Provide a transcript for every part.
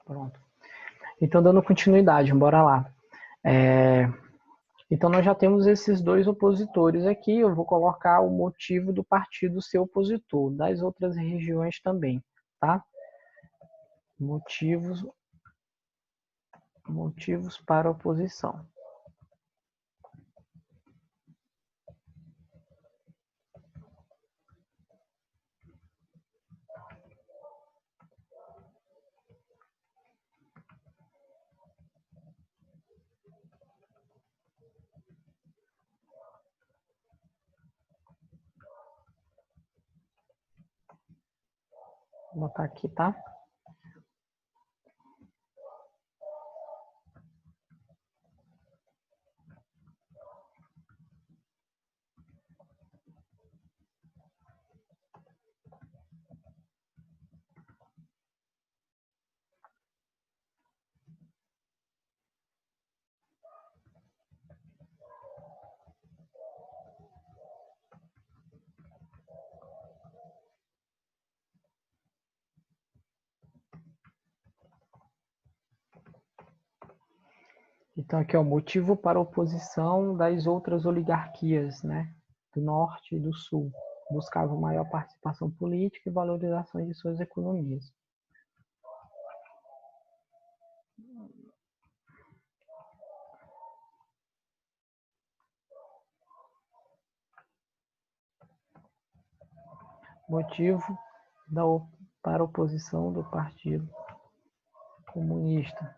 Pronto. Então, dando continuidade, bora lá. Então, nós já temos esses dois opositores aqui. Eu vou colocar o motivo do partido ser opositor, das outras regiões também, tá? Motivos para oposição. Vou botar aqui, tá? Então, aqui, ó, motivo para oposição das outras oligarquias, né? Do norte e do sul. Buscavam maior participação política e valorização de suas economias. Motivo para oposição do Partido Comunista.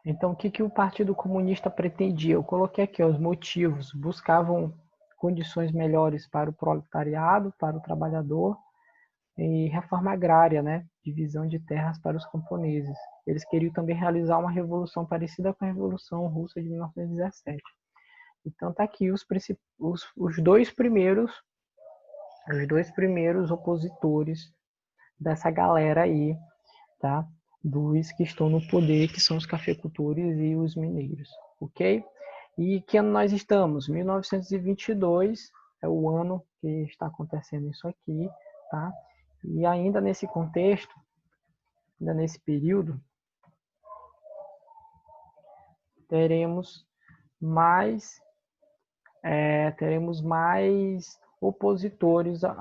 Então, o que o Partido Comunista pretendia? Eu coloquei aqui ó, os motivos. Buscavam condições melhores para o proletariado, para o trabalhador, e reforma agrária, né? Divisão de terras para os camponeses. Eles queriam também realizar uma revolução parecida com a Revolução Russa de 1917. Então, tá aqui os dois primeiros opositores dessa galera aí, tá? Dos que estão no poder, que são os cafeicultores e os mineiros, ok? E que ano nós estamos? 1922 é o ano que está acontecendo isso aqui, tá? E ainda nesse contexto, ainda nesse período, teremos mais opositores à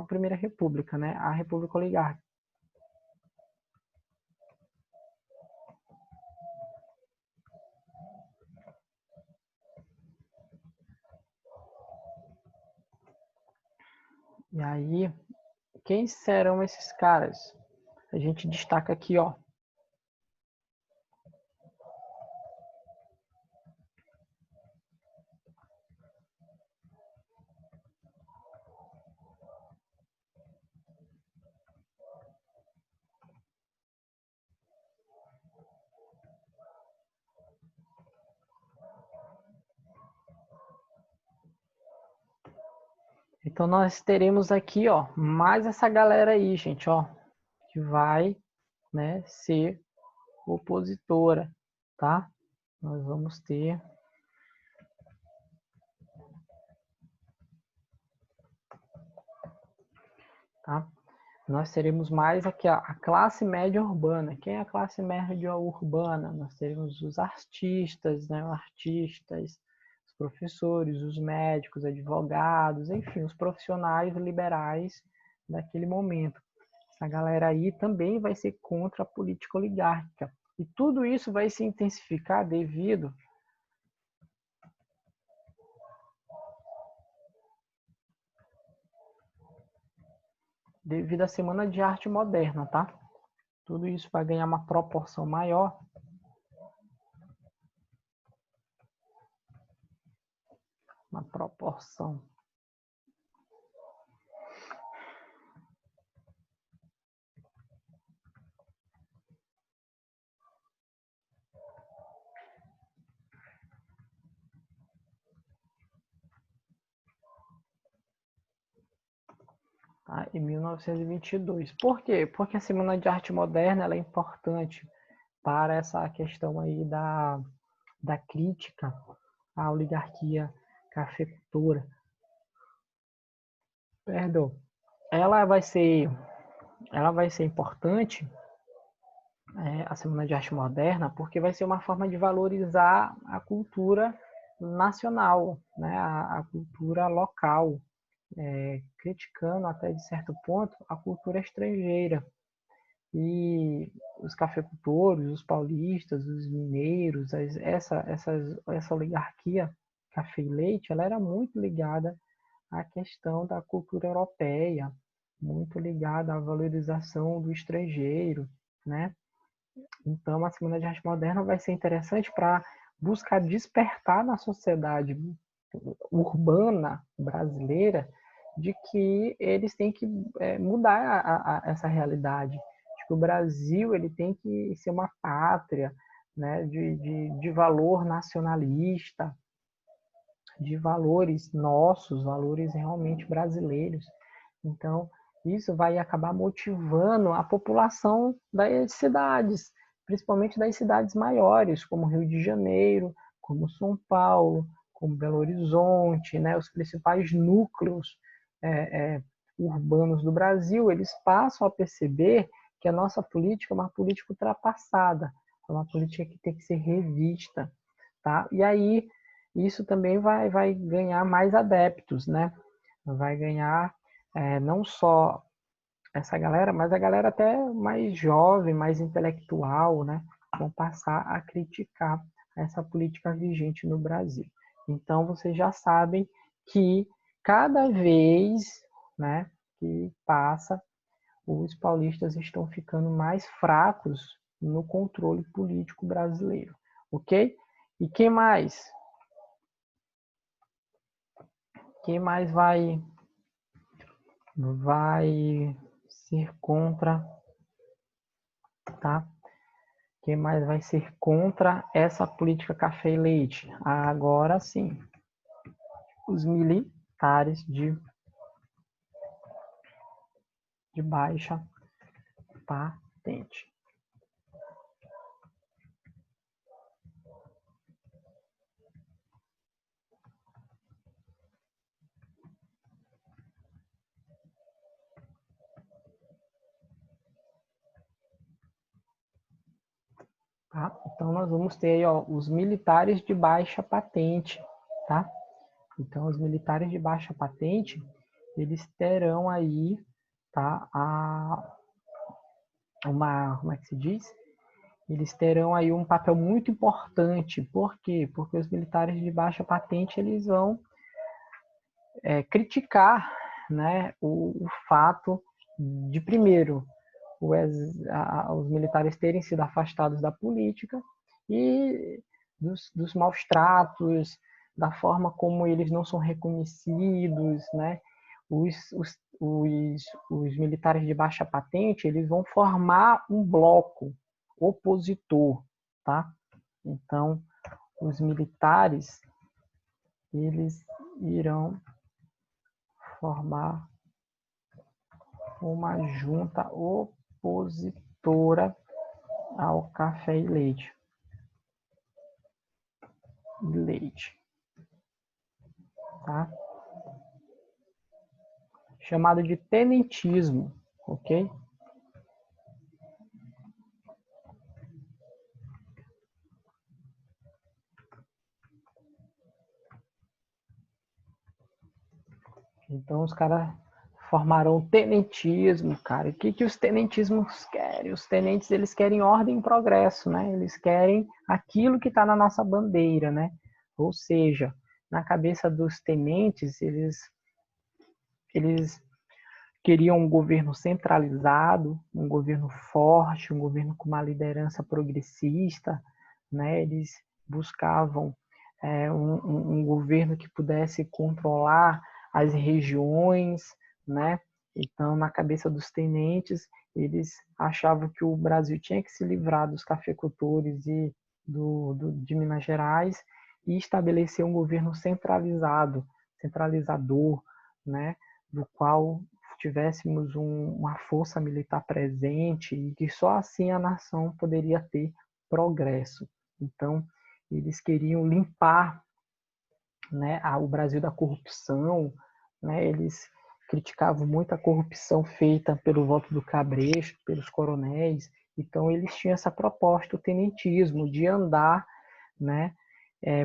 Primeira República, né? À República Oligárquica. E aí, quem serão esses caras? A gente destaca aqui, ó. Então nós teremos aqui, ó, mais essa galera aí, gente, ó, que vai, né, ser opositora, tá? Nós vamos ter tá? Nós teremos mais aqui a classe média urbana. Quem é a classe média urbana? Nós teremos os artistas, né? Artistas, os professores, os médicos, advogados, enfim, os profissionais liberais daquele momento. Essa galera aí também vai ser contra a política oligárquica. E tudo isso vai se intensificar devido à Semana de Arte Moderna, tá? Tudo isso vai ganhar uma proporção maior. Uma proporção. Tá? Em 1922. Por quê? Porque a Semana de Arte Moderna ela é importante para essa questão aí da crítica à oligarquia cafeicultora. Perdão. Ela vai ser importante, a Semana de Arte Moderna, porque vai ser uma forma de valorizar a cultura nacional, né? A cultura local, criticando até de certo ponto a cultura estrangeira. E os cafeicultores, os paulistas, os mineiros, essa oligarquia café e leite, ela era muito ligada à questão da cultura europeia, muito ligada à valorização do estrangeiro, né? Então, a Semana de Arte Moderna vai ser interessante para buscar despertar na sociedade urbana brasileira de que eles têm que mudar essa realidade, de que o Brasil ele tem que ser uma pátria, né, de valor nacionalista, de valores nossos, valores realmente brasileiros. Então, isso vai acabar motivando a população das cidades, principalmente das cidades maiores, como Rio de Janeiro, como São Paulo, como Belo Horizonte, né? Os principais núcleos urbanos do Brasil, eles passam a perceber que a nossa política é uma política ultrapassada, é uma política que tem que ser revista, tá? E aí isso também vai ganhar mais adeptos, né? Vai ganhar não só essa galera, mas a galera até mais jovem, mais intelectual, né? Vão passar a criticar essa política vigente no Brasil. Então, vocês já sabem que cada vez, né, que passa, os paulistas estão ficando mais fracos no controle político brasileiro, ok? E quem mais? Quem mais vai ser contra, tá? Quem mais vai ser contra essa política café e leite? Agora sim, os militares de baixa patente. Tá? Então, nós vamos ter aí, ó, os militares de baixa patente, tá? Então, os militares de baixa patente, eles terão aí, tá, como é que se diz? Eles terão aí um papel muito importante. Por quê? Porque os militares de baixa patente, eles vão criticar, né, o fato de, primeiro, os militares terem sido afastados da política e dos maus tratos, da forma como eles não são reconhecidos, né? Os militares de baixa patente, eles vão formar um bloco opositor, tá? Então, os militares, eles irão formar uma junta opositora ao café e leite. Tá? Chamado de tenentismo, ok? Então os caras formaram o tenentismo, cara. O que os tenentismos querem? Os tenentes, eles querem ordem e progresso, né? Eles querem aquilo que está na nossa bandeira, né? Ou seja, na cabeça dos tenentes, eles queriam um governo centralizado, um governo forte, um governo com uma liderança progressista, né? Eles buscavam um governo que pudesse controlar as regiões, né? Então, na cabeça dos tenentes, eles achavam que o Brasil tinha que se livrar dos cafeicultores e de Minas Gerais e estabelecer um governo centralizado, centralizador, né? Do qual tivéssemos uma força militar presente e que só assim a nação poderia ter progresso. Então, eles queriam limpar, né, o Brasil da corrupção, né, eles criticavam muito a corrupção feita pelo voto do Cabresto, pelos coronéis, então eles tinham essa proposta, o tenentismo, de andar, né,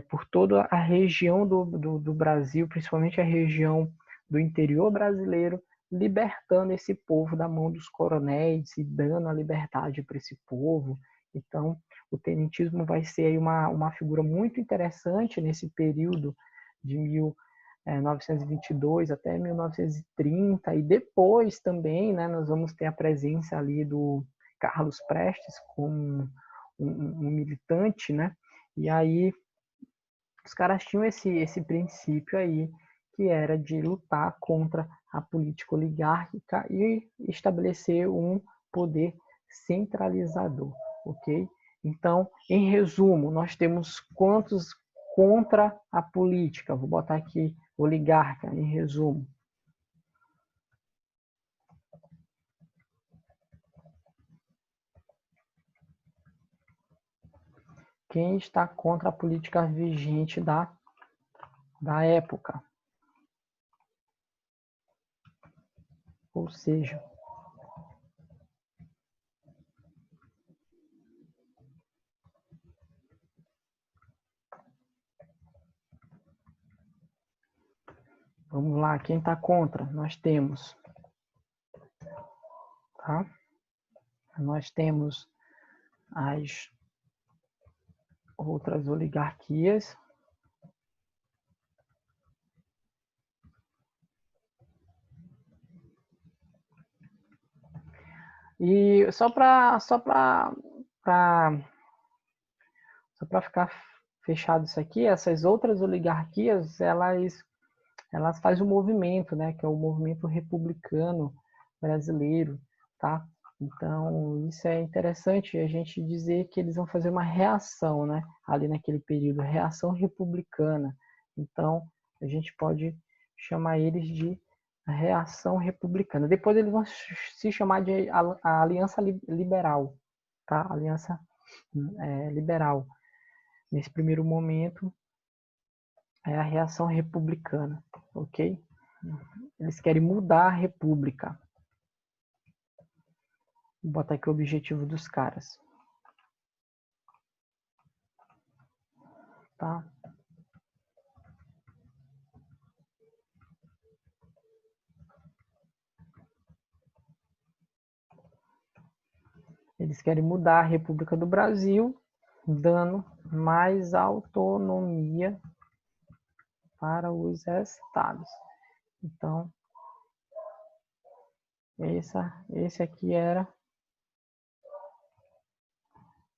por toda a região do Brasil, principalmente a região do interior brasileiro, libertando esse povo da mão dos coronéis e dando a liberdade para esse povo. Então, o tenentismo vai ser aí uma figura muito interessante nesse período de 1922 até 1930, e depois também, né, nós vamos ter a presença ali do Carlos Prestes como um militante, né, e aí os caras tinham esse princípio aí, que era de lutar contra a política oligárquica e estabelecer um poder centralizador, ok? Então, em resumo, nós temos quantos contra a política? Vou botar aqui oligarca, em resumo. Quem está contra a política vigente da época? Ou seja, vamos lá, quem está contra? Nós temos, tá? Nós temos as outras oligarquias. E só para ficar fechado isso aqui, essas outras oligarquias, elas fazem um movimento, né, que é o movimento republicano brasileiro, tá? Então, isso é interessante a gente dizer que eles vão fazer uma reação, né, ali naquele período, reação republicana. Então, a gente pode chamar eles de reação republicana. Depois eles vão se chamar de a Aliança Liberal, tá? Aliança Liberal. Nesse primeiro momento, é a reação republicana, ok? Eles querem mudar a república. Vou botar aqui o objetivo dos caras. Tá? Eles querem mudar a República do Brasil, dando mais autonomia para os estados. Então, esse aqui era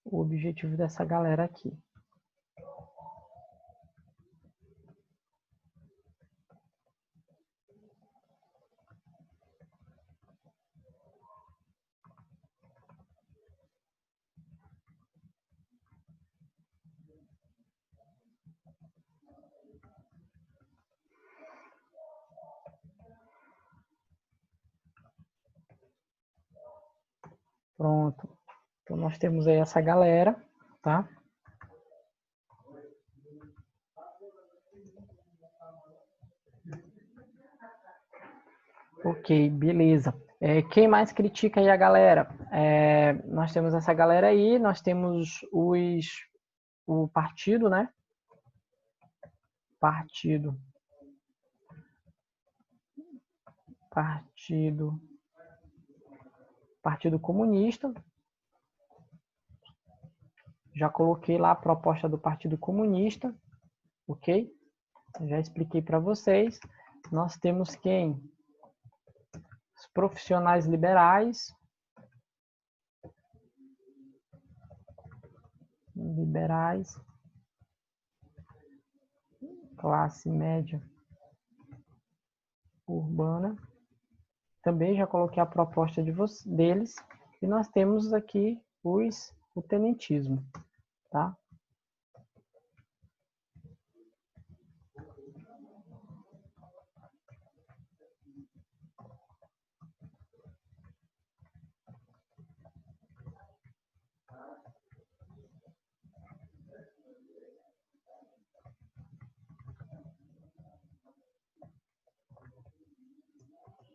o objetivo dessa galera aqui. Pronto. Então, nós temos aí essa galera, tá? Ok, beleza. Quem mais critica aí a galera? Nós temos essa galera aí, nós temos o partido, né? Partido Partido Comunista. Já coloquei lá a proposta do Partido Comunista, ok? Já expliquei para vocês. Nós temos quem? Os profissionais liberais. Classe média urbana. Também já coloquei a proposta deles. E nós temos aqui o tenentismo, tá?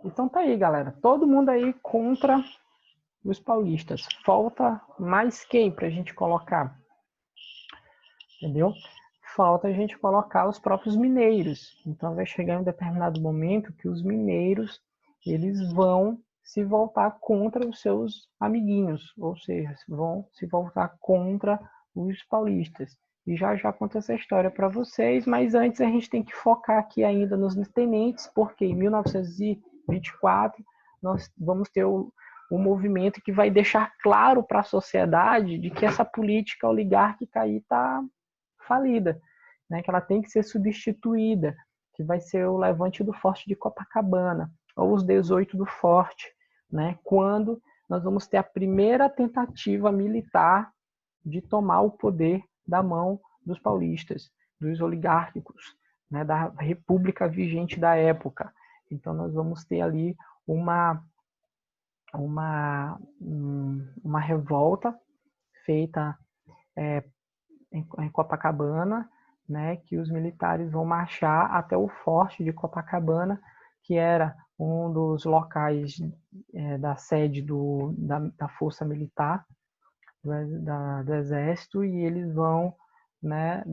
Então tá aí, galera. Todo mundo aí contra os paulistas. Falta mais quem para a gente colocar? Entendeu? Falta a gente colocar os próprios mineiros. Então vai chegar um determinado momento que os mineiros eles vão se voltar contra os seus amiguinhos, ou seja, vão se voltar contra os paulistas. E já conto essa história para vocês, mas antes a gente tem que focar aqui ainda nos tenentes, porque em 1924 nós vamos ter o movimento que vai deixar claro para a sociedade de que essa política oligárquica aí está falida, né? Que ela tem que ser substituída, que vai ser o levante do Forte de Copacabana, ou os 18 do Forte, né? Quando nós vamos ter a primeira tentativa militar de tomar o poder da mão dos paulistas, dos oligárquicos, né? Da república vigente da época. Então nós vamos ter ali uma revolta feita em Copacabana, né, que os militares vão marchar até o Forte de Copacabana, que era um dos locais da sede da Força Militar do Exército, e eles vão, né,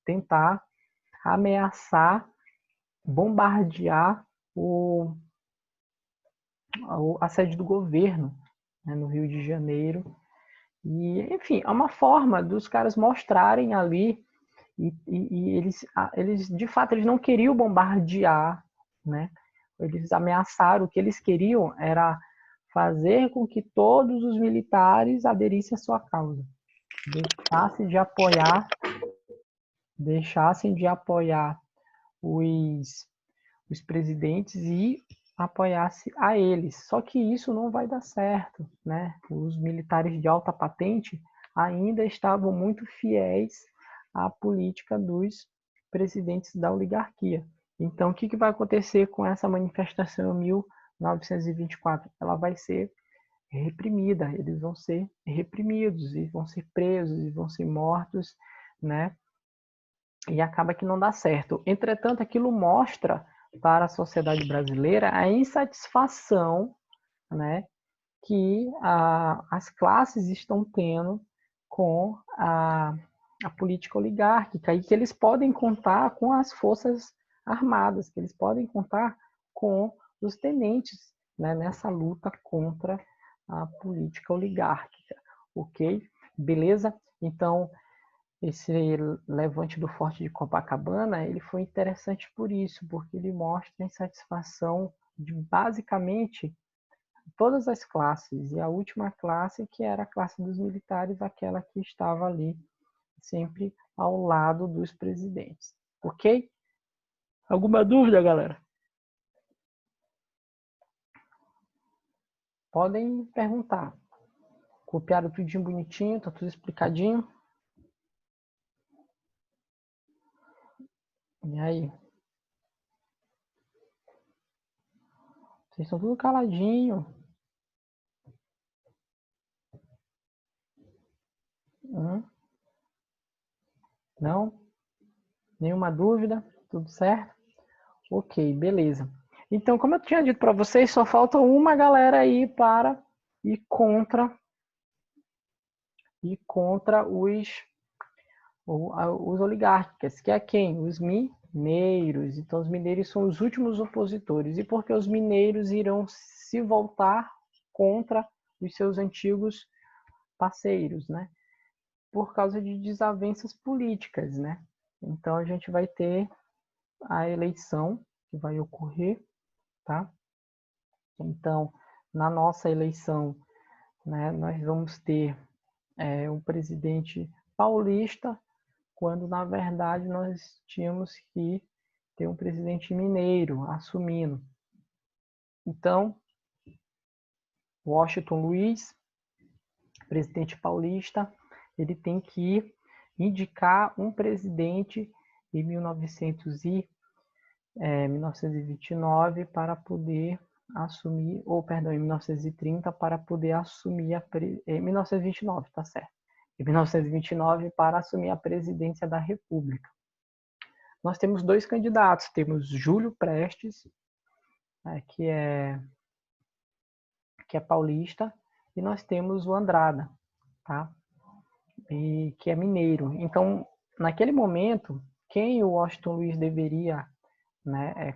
tentar ameaçar, bombardear a sede do governo, né, no Rio de Janeiro. E, enfim, é uma forma dos caras mostrarem ali, e eles, de fato, eles não queriam bombardear, né? Eles ameaçaram, o que eles queriam era fazer com que todos os militares aderissem à sua causa, deixassem de apoiar os presidentes e apoiasse a eles. Só que isso não vai dar certo, né? Os militares de alta patente ainda estavam muito fiéis à política dos presidentes da oligarquia. Então, o que vai acontecer com essa manifestação em 1924? Ela vai ser reprimida, eles vão ser reprimidos, e vão ser presos, e vão ser mortos, né? E acaba que não dá certo. Entretanto, aquilo mostra para a sociedade brasileira a insatisfação, né, que as classes estão tendo com a política oligárquica, e que eles podem contar com as forças armadas, que eles podem contar com os tenentes, né, nessa luta contra a política oligárquica, ok? Beleza? Então, esse levante do Forte de Copacabana, ele foi interessante por isso, porque ele mostra a insatisfação de basicamente todas as classes, e a última classe, que era a classe dos militares, aquela que estava ali sempre ao lado dos presidentes. Ok? Alguma dúvida, galera? Podem perguntar. Copiaram tudinho bonitinho, tá tudo explicadinho. E aí? Vocês estão tudo caladinho. Não? Nenhuma dúvida? Tudo certo? Ok, beleza. Então, como eu tinha dito para vocês, só falta uma galera aí para ir contra os oligarcas, que é quem? Os mineiros. Então, os mineiros são os últimos opositores. E porque os mineiros irão se voltar contra os seus antigos parceiros, né? Por causa de desavenças políticas, né? Então, a gente vai ter a eleição que vai ocorrer, tá? Então, na nossa eleição, né, nós vamos ter um presidente paulista, quando na verdade nós tínhamos que ter um presidente mineiro assumindo. Então, Washington Luiz, presidente paulista, ele tem que indicar um presidente em 1929 para poder assumir, ou perdão, em 1930 para poder assumir em 1929, tá certo? Em 1929 para assumir a presidência da República. Nós temos dois candidatos, temos Júlio Prestes, né, que é paulista, e nós temos o Andrada, tá? E que é mineiro. Então, naquele momento, quem o Washington Luiz deveria, né,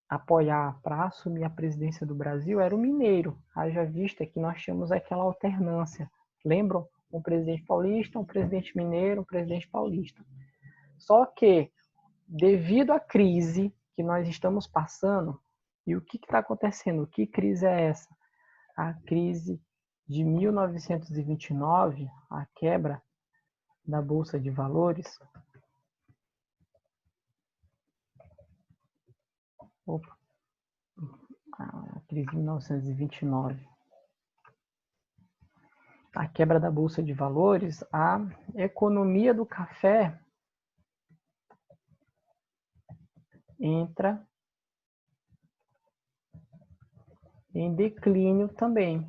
apoiar para assumir a presidência do Brasil era o mineiro. Haja vista que nós tínhamos aquela alternância. Lembram? Um presidente paulista, um presidente mineiro, um presidente paulista. Só que, devido à crise que nós estamos passando, e o que está acontecendo? Que crise é essa? A crise de 1929, a quebra da Bolsa de Valores. Opa, a crise de 1929. A quebra da Bolsa de Valores, a economia do café entra em declínio também.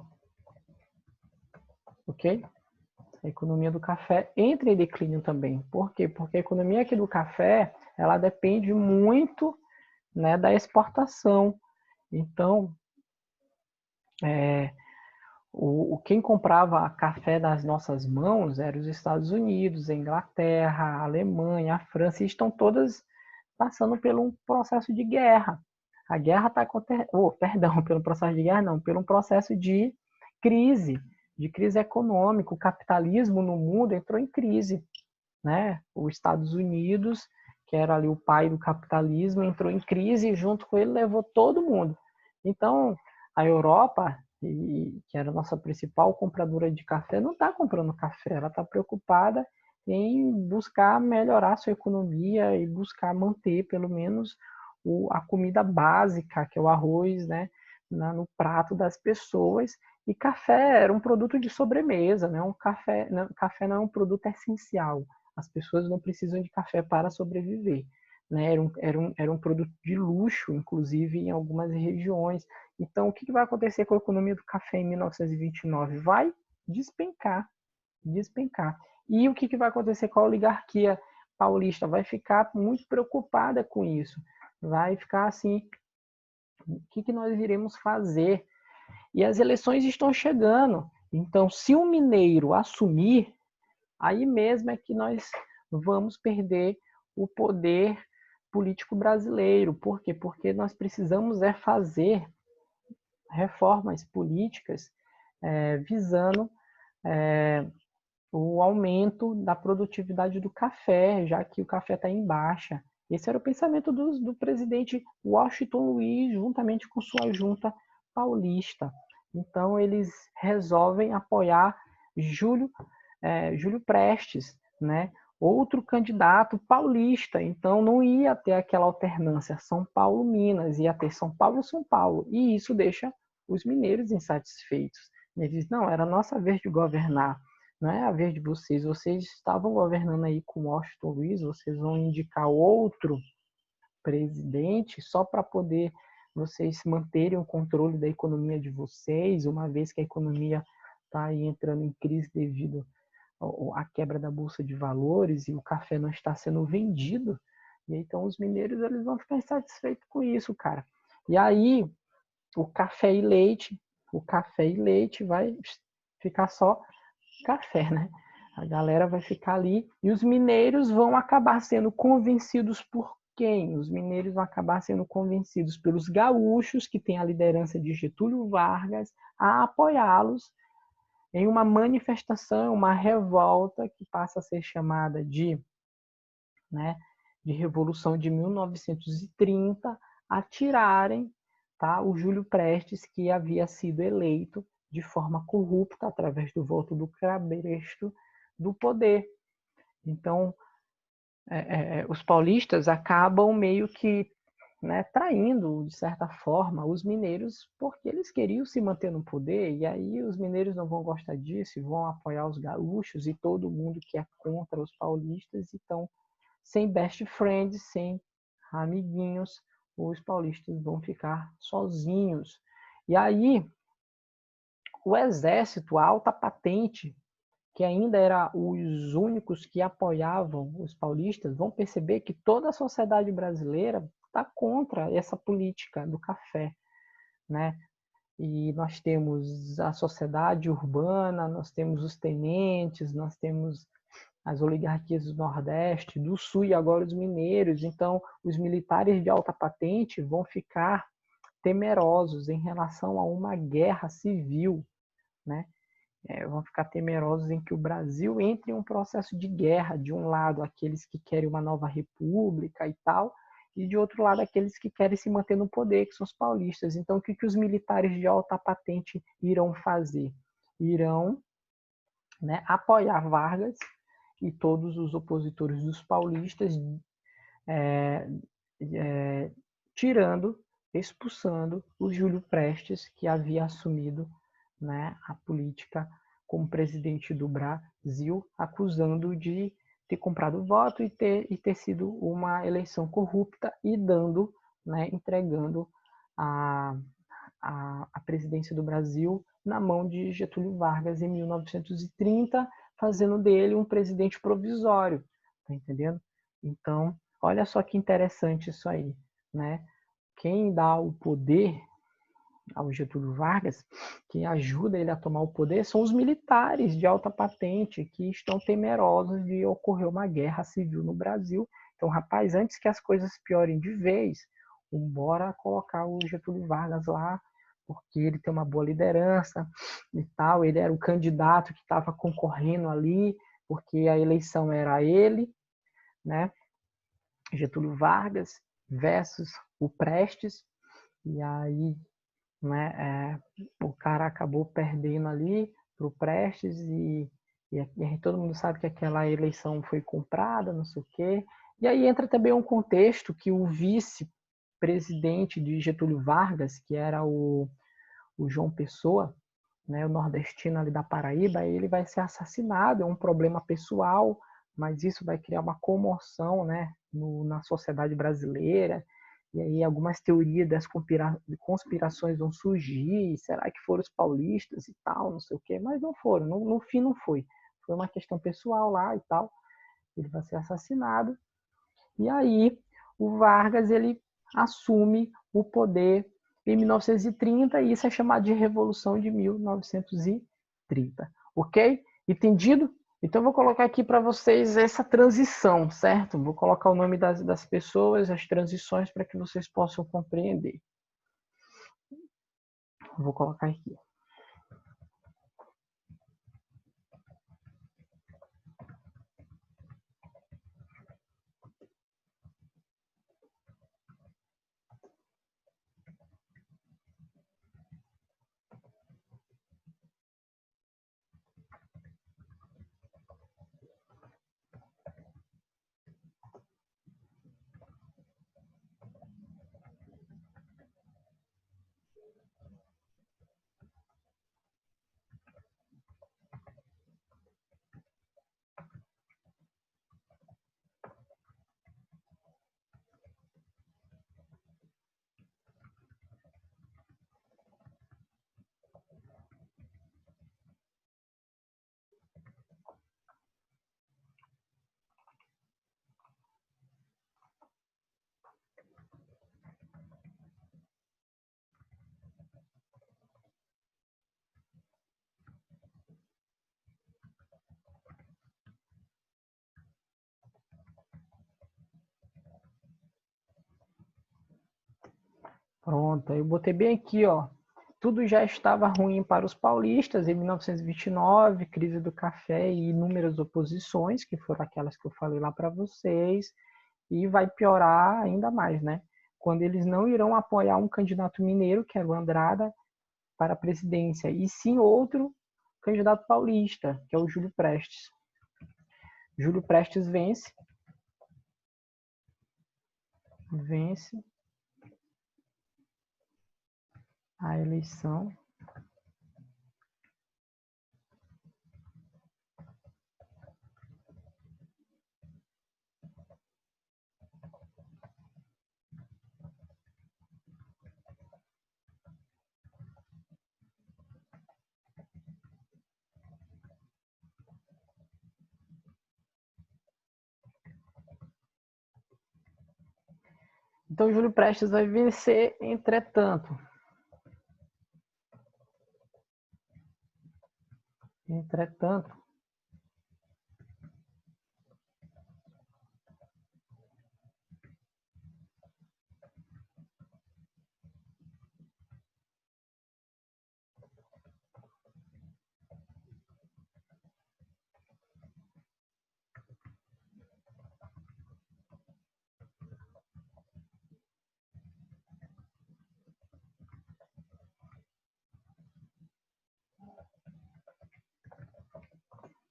Ok? A economia do café entra em declínio também. Por quê? Porque a economia aqui do café, ela depende muito, né, da exportação. Então, quem comprava café das nossas mãos eram os Estados Unidos, a Inglaterra, a Alemanha, a França, e estão todas passando por um processo de guerra. A guerra está acontecendo, perdão, pelo processo de guerra não, pelo um processo de crise econômica. O capitalismo no mundo entrou em crise, né? Os Estados Unidos, que era ali o pai do capitalismo, entrou em crise e junto com ele levou todo mundo. Então, a Europa, que era a nossa principal compradora de café, não está comprando café, ela está preocupada em buscar melhorar sua economia e buscar manter pelo menos a comida básica, que é o arroz, né, no prato das pessoas. E café era um produto de sobremesa, né? Café não é um produto essencial. As pessoas não precisam de café para sobreviver, né? Era um produto de luxo, inclusive em algumas regiões. Então, o que vai acontecer com a economia do café em 1929? Vai despencar, despencar. E o que vai acontecer com a oligarquia paulista? Vai ficar muito preocupada com isso. Vai ficar assim, o que nós iremos fazer? E as eleições estão chegando. Então, se o mineiro assumir, aí mesmo é que nós vamos perder o poder político brasileiro. Por quê? Porque nós precisamos fazer reformas políticas visando o aumento da produtividade do café, já que o café está em baixa. Esse era o pensamento do presidente Washington Luiz, juntamente com sua junta paulista. Então, eles resolvem apoiar Júlio Prestes, né? Outro candidato paulista. Então, não ia ter aquela alternância São Paulo-Minas, ia ter São Paulo-São Paulo. E isso deixa os mineiros insatisfeitos. Eles dizem, não, era a nossa vez de governar, não é a vez de vocês. Vocês estavam governando aí com Washington Luiz, vocês vão indicar outro presidente só para poder vocês manterem o controle da economia de vocês, uma vez que a economia está aí entrando em crise devido à quebra da Bolsa de Valores e o café não está sendo vendido. E então os mineiros eles vão ficar insatisfeitos com isso, cara. E aí o café e leite vai ficar só café, né? A galera vai ficar ali e os mineiros vão acabar sendo convencidos por quem? Os mineiros vão acabar sendo convencidos pelos gaúchos, que têm a liderança de Getúlio Vargas, a apoiá-los em uma manifestação, uma revolta que passa a ser chamada né, de Revolução de 1930, a tirarem, tá, o Júlio Prestes, que havia sido eleito de forma corrupta, através do voto do cabresto, do poder. Então, os paulistas acabam meio que, né, traindo, de certa forma, os mineiros, porque eles queriam se manter no poder, e aí os mineiros não vão gostar disso, e vão apoiar os gaúchos e todo mundo que é contra os paulistas. Então, sem best friends, sem amiguinhos, os paulistas vão ficar sozinhos. E aí, o exército, a alta patente, que ainda era os únicos que apoiavam os paulistas, vão perceber que toda a sociedade brasileira está contra essa política do café, né? E nós temos a sociedade urbana, nós temos os tenentes, nós temos as oligarquias do Nordeste, do Sul e agora os mineiros. Então, os militares de alta patente vão ficar temerosos em relação a uma guerra civil, né? Vão ficar temerosos em que o Brasil entre em um processo de guerra, de um lado aqueles que querem uma nova república e tal, e de outro lado aqueles que querem se manter no poder, que são os paulistas. Então, o que os militares de alta patente irão fazer? Irão, né, apoiar Vargas e todos os opositores dos paulistas, é, é, tirando, expulsando o Júlio Prestes, que havia assumido, né, a política como presidente do Brasil, acusando de ter comprado voto e ter sido uma eleição corrupta e dando, né, entregando a presidência do Brasil na mão de Getúlio Vargas em 1930, fazendo dele um presidente provisório, tá entendendo? Então, olha só que interessante isso aí, né? Quem dá o poder ao Getúlio Vargas, quem ajuda ele a tomar o poder, são os militares de alta patente que estão temerosos de ocorrer uma guerra civil no Brasil. Então, rapaz, antes que as coisas piorem de vez, bora colocar o Getúlio Vargas lá, porque ele tem uma boa liderança e tal. Ele era o candidato que estava concorrendo ali, porque a eleição era ele, né? Getúlio Vargas versus o Prestes. E aí, né, o cara acabou perdendo ali para o Prestes e todo mundo sabe que aquela eleição foi comprada, não sei o quê. E aí entra também um contexto que o vice-presidente de Getúlio Vargas, que era o João Pessoa, né, o nordestino ali da Paraíba, ele vai ser assassinado, é um problema pessoal, mas isso vai criar uma comoção, né, na sociedade brasileira, e aí algumas teorias das conspirações vão surgir, será que foram os paulistas e tal, não sei o quê, mas não foram, no fim não foi. Foi uma questão pessoal lá e tal, ele vai ser assassinado, e aí o Vargas, ele assume o poder em 1930 e isso é chamado de Revolução de 1930. Ok? Entendido? Então, eu vou colocar aqui para vocês essa transição, certo? Vou colocar o nome das pessoas, as transições, para que vocês possam compreender. Vou colocar aqui. Pronto, eu botei bem aqui, ó. Tudo já estava ruim para os paulistas em 1929, crise do café e inúmeras oposições, que foram aquelas que eu falei lá para vocês, e vai piorar ainda mais, né? Quando eles não irão apoiar um candidato mineiro, que era o Andrada, para a presidência, e sim outro candidato paulista, que é o Júlio Prestes. Júlio Prestes vence a eleição. Então, Júlio Prestes vai vencer, entretanto,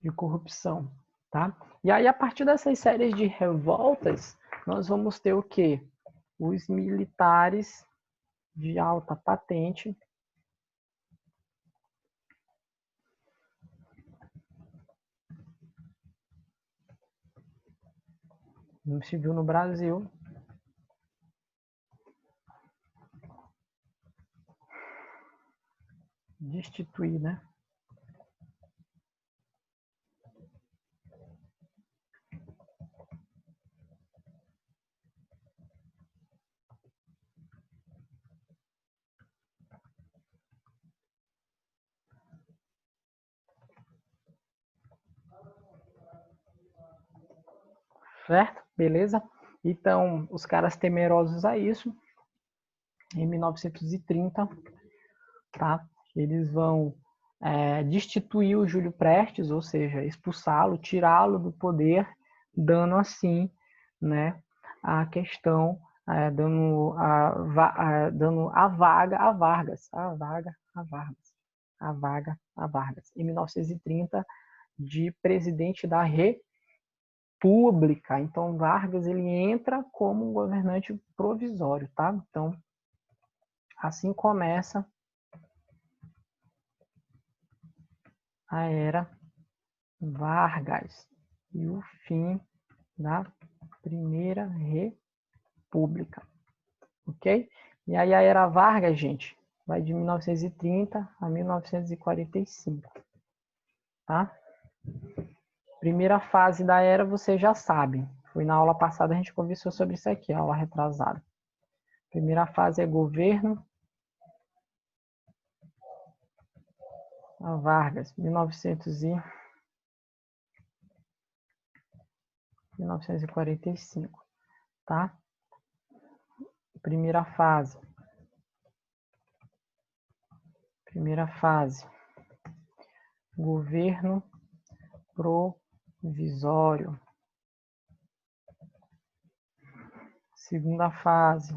de corrupção, tá? E aí, a partir dessas séries de revoltas, nós vamos ter o quê? Os militares de alta patente civil no Brasil, destituir, né? Certo? Beleza? Então, os caras temerosos a isso, em 1930, tá? Eles vão destituir o Júlio Prestes, ou seja, expulsá-lo, tirá-lo do poder, dando assim, né, a questão, dando a vaga a Vargas, em 1930, de presidente da República. Então, Vargas ele entra como um governante provisório, tá? Então, assim começa a era Vargas e o fim da Primeira República, ok? E aí a era Vargas, gente, vai de 1930 a 1945, tá? Primeira fase da era você já sabe. Foi na aula passada a gente conversou sobre isso aqui, a aula retrasada. Primeira fase é governo Vargas, 1945, tá? Primeira fase, governo provisório. Segunda fase,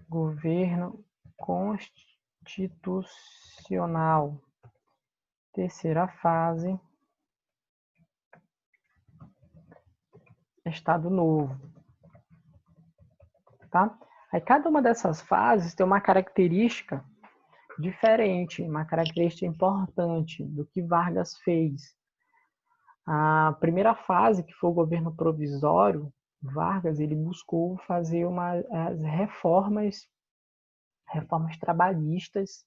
governo constitucional. Terceira fase, Estado Novo, tá? Aí cada uma dessas fases tem uma característica diferente, uma característica importante do que Vargas fez. A primeira fase, que foi o governo provisório, Vargas ele buscou fazer as reformas trabalhistas,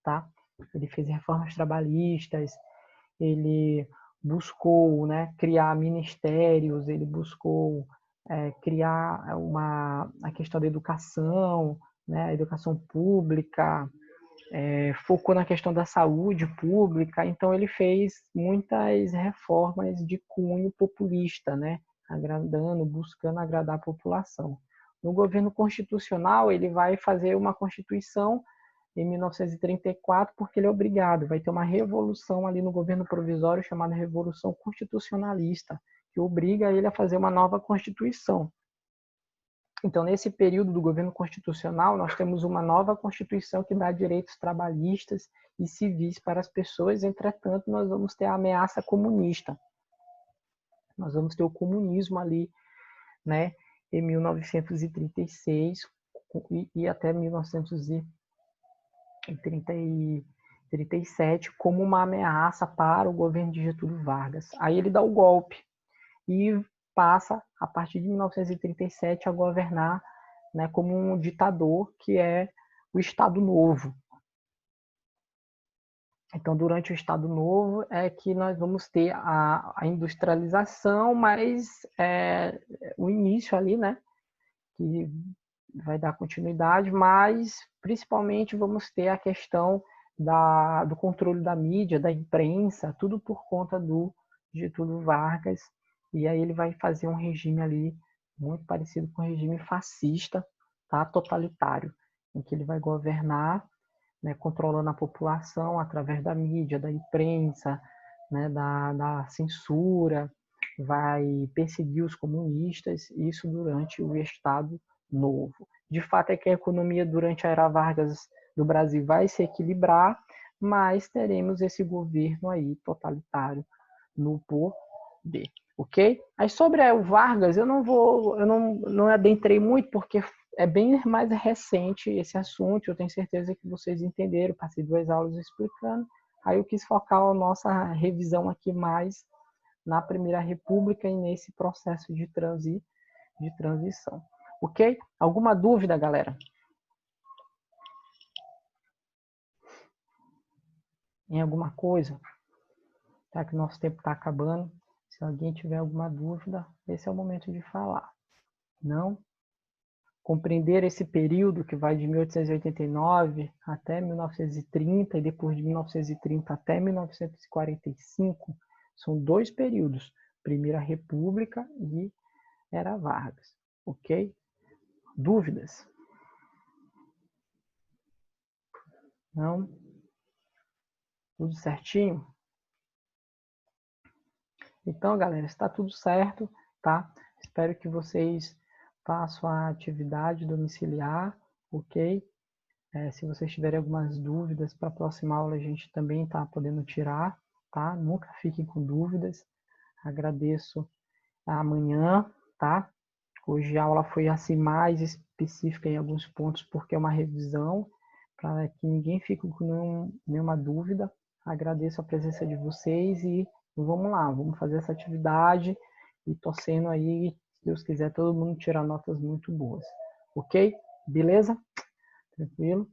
tá? Ele fez reformas trabalhistas, ele buscou, né, criar ministérios, ele buscou criar a questão da educação, né, a educação pública, focou na questão da saúde pública, então ele fez muitas reformas de cunho populista, né? agradando, buscando agradar a população. No governo constitucional, ele vai fazer uma constituição em 1934, porque ele é obrigado, vai ter uma revolução ali no governo provisório chamada Revolução Constitucionalista, que obriga ele a fazer uma nova constituição. Então, nesse período do governo constitucional, nós temos uma nova constituição que dá direitos trabalhistas e civis para as pessoas, entretanto, nós vamos ter a ameaça comunista. Nós vamos ter o comunismo ali, né, em 1936 e até 1937 como uma ameaça para o governo de Getúlio Vargas. Aí ele dá o golpe e passa, a partir de 1937, a governar, né, como um ditador, que é o Estado Novo. Então, durante o Estado Novo é que nós vamos ter a industrialização, mas o início ali, né, que vai dar continuidade, mas principalmente vamos ter a questão do controle da mídia, da imprensa, tudo por conta do Getúlio Vargas, e aí ele vai fazer um regime ali muito parecido com o regime fascista, tá? Totalitário, em que ele vai governar, né, controlando a população através da mídia, da imprensa, né, da censura, vai perseguir os comunistas, isso durante o Estado Novo. De fato é que a economia durante a era Vargas do Brasil vai se equilibrar, mas teremos esse governo aí totalitário no poder, ok? Aí sobre o Vargas eu não adentrei muito porque é bem mais recente esse assunto, eu tenho certeza que vocês entenderam, passei 2 aulas explicando, aí eu quis focar a nossa revisão aqui mais na Primeira República e nesse processo de transição. Ok? Alguma dúvida, galera? Em alguma coisa? Já que o nosso tempo está acabando, se alguém tiver alguma dúvida, esse é o momento de falar. Não? Compreender esse período que vai de 1889 até 1930 e depois de 1930 até 1945, são 2 períodos, Primeira República e Era Vargas, ok? Dúvidas? Não? Tudo certinho? Então, galera, está tudo certo, tá? Espero que vocês façam a atividade domiciliar, ok? Se vocês tiverem algumas dúvidas para a próxima aula, a gente também está podendo tirar, tá? Nunca fiquem com dúvidas. Agradeço amanhã, tá? Hoje a aula foi assim mais específica em alguns pontos, porque é uma revisão, para que ninguém fique com nenhuma dúvida. Agradeço a presença de vocês e vamos lá, vamos fazer essa atividade e torcendo aí, se Deus quiser, todo mundo tirar notas muito boas. Ok? Beleza? Tranquilo?